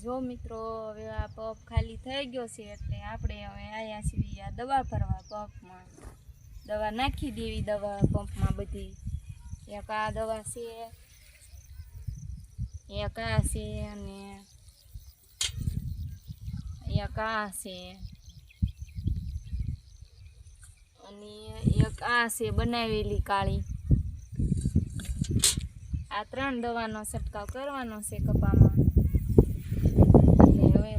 જો મિત્રો હવે આ પંપ ખાલી થઈ ગયો છે એટલે આપણે હવે આયા છીએ આ દવા ભરવા પંપમાં દવા નાખી દેવી દવા પંપમાં બધી એક આ દવા છે એક આ છે અને એક આ છે અને એક આ છે બનાવેલી કાળી આ 3 દવાનો છંટકાવ કરવાનો છે કપામાં એટલે હવે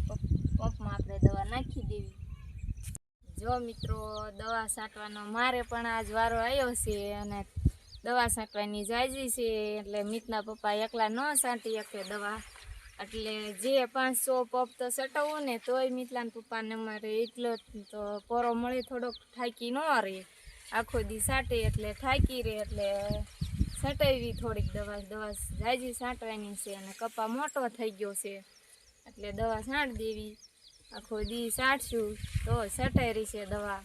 પંપમાં આપણે દવા નાખી દેવી। જો મિત્રો દવા છાંટવાનો મારે પણ આજ વારો આવ્યો છે અને દવા છાંટવાની જાજી છે એટલે મિતના પપ્પા એકલા ન છાંટી શકે દવા એટલે જે 500 પંપ તો છટાવવું ને તોય મિતલાના પપ્પાને અમારે એટલો તો પોરો મળે થોડોક થાકી ન રહે આખો દી છાંટે એટલે થાકી રહે એટલે છટાવી થોડીક દવા જાજી છાંટવાની છે અને કપા મોટો થઈ ગયો છે એટલે દવા છાંટ દેવી આખો દી છાંટશું તો છટાઈ રહી છે દવા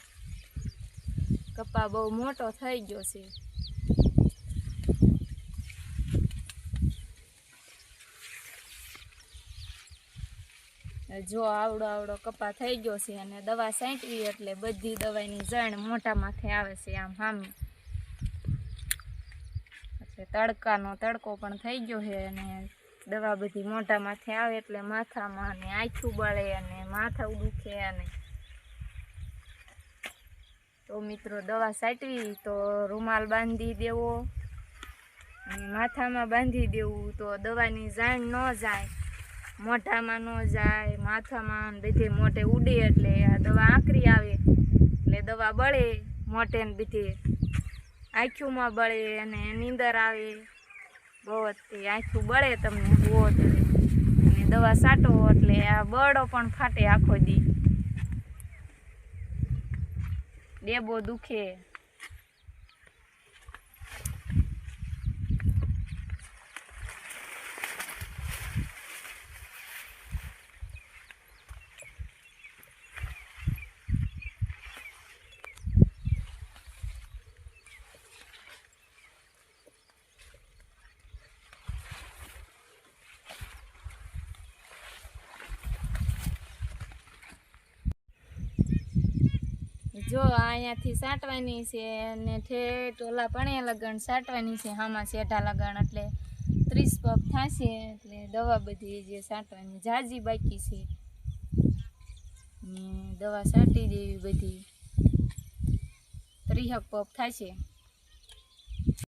કપા બહુ મોટો થઈ ગયો છે। જો આવડો કપા થઈ ગયો છે અને દવા છાંટવી એટલે બધી દવાની જણ મોટા માથે આવે છે આમ સામે એટલે તડકાનો તડકો પણ થઈ ગયો છે અને દવા બધી મોટા માથે આવે એટલે માથામાં અને આંખું બળે અને માથું દુખે અને તો મિત્રો દવા છાંટવી તો રૂમાલ બાંધી દેવો અને માથામાં બાંધી દેવું તો દવાની જાણ ન જાય મોઢામાં ન જાય માથામાં બધે મોઢે ઉડે એટલે આ દવા આકરી આવે એટલે દવા બળે મોઢે ને બધે આંખુમાં બળે અને નીંદર આવે બહુ આંખું બળે તમને બહુ અને દવા છાંટો એટલે આ બળો પણ ફાટે આખો દી ડેબો દુખે। જો અહીંયાથી છાંટવાની છે અને ઠેઠ ઓલા પણ લગણ છાંટવાની છે આમાં શેઢા લગણ એટલે 30 પંપ થશે એટલે દવા બધી જે છાંટવાની જાજી બાકી છે ને દવા છાંટી દેવી બધી 30 પંપ થશે।